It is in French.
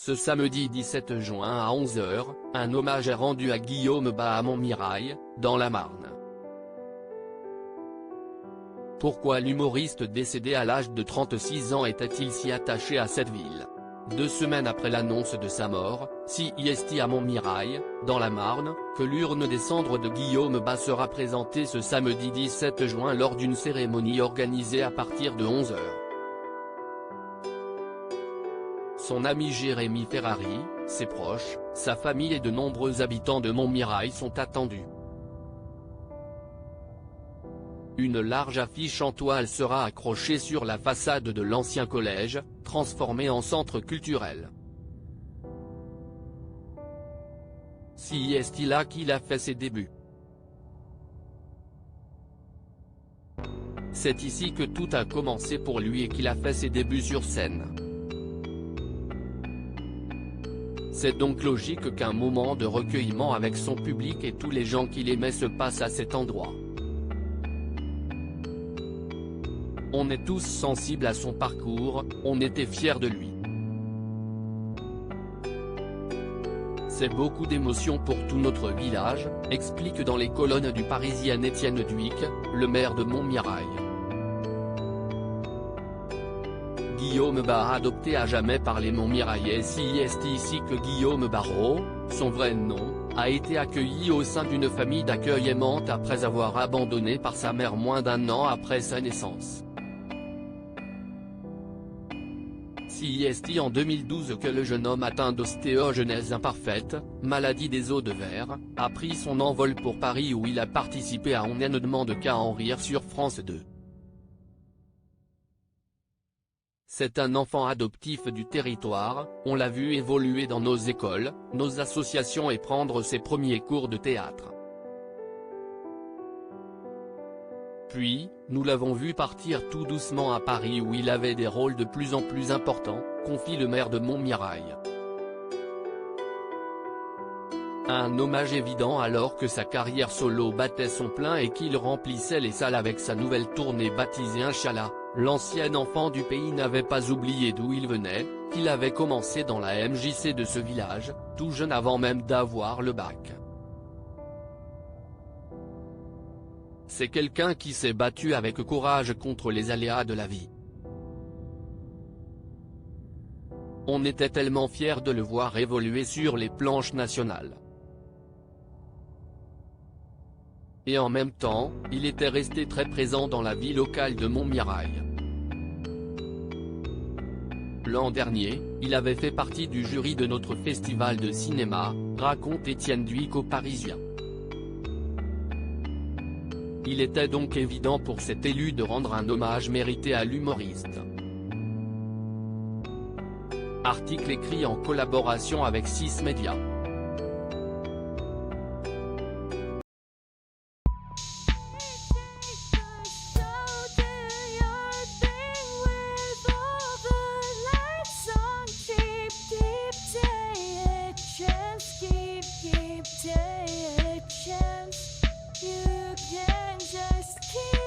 Ce samedi 17 juin à 11 h, un hommage est rendu à Guillaume Bas à Montmirail, dans la Marne. Pourquoi l'humoriste décédé à l'âge de 36 ans était-il si attaché à cette ville? 2 semaines après l'annonce de sa mort, CIST à Montmirail, dans la Marne, que l'urne des cendres de Guillaume Bas sera présentée ce samedi 17 juin lors d'une cérémonie organisée à partir de 11 h. Son ami Jérémy Ferrari, ses proches, sa famille et de nombreux habitants de Montmirail sont attendus. Une large affiche en toile sera accrochée sur la façade de l'ancien collège, transformé en centre culturel. CIST là qu'il a fait ses débuts. C'est ici que tout a commencé pour lui et qu'il a fait ses débuts sur scène. C'est donc logique qu'un moment de recueillement avec son public et tous les gens qu'il aimait se passe à cet endroit. On est tous sensibles à son parcours, on était fiers de lui. C'est beaucoup d'émotions pour tout notre village, explique dans les colonnes du Parisien Étienne Duic, le maire de Montmirail. Guillaume Bas adopté à jamais par les Montmiraillais. CIST ici que Guillaume Barrault, son vrai nom, a été accueilli au sein d'une famille d'accueil aimante après avoir abandonné par sa mère moins d'1 an après sa naissance. CIST en 2012 que le jeune homme atteint d'ostéogenèse imparfaite, maladie des os de verre, a pris son envol pour Paris où il a participé à On ne demande qu'à en rire sur France 2. C'est un enfant adoptif du territoire, on l'a vu évoluer dans nos écoles, nos associations et prendre ses premiers cours de théâtre. Puis, nous l'avons vu partir tout doucement à Paris où il avait des rôles de plus en plus importants, confie le maire de Montmirail. Un hommage évident alors que sa carrière solo battait son plein et qu'il remplissait les salles avec sa nouvelle tournée baptisée Inch'Allah. L'ancien enfant du pays n'avait pas oublié d'où il venait, qu'il avait commencé dans la MJC de ce village, tout jeune avant même d'avoir le bac. C'est quelqu'un qui s'est battu avec courage contre les aléas de la vie. On était tellement fiers de le voir évoluer sur les planches nationales. Et en même temps, il était resté très présent dans la vie locale de Montmirail. L'an dernier, il avait fait partie du jury de notre festival de cinéma, raconte Étienne Duic au Parisien. Il était donc évident pour cet élu de rendre un hommage mérité à l'humoriste. Article écrit en collaboration avec 6 Médias. You can just keep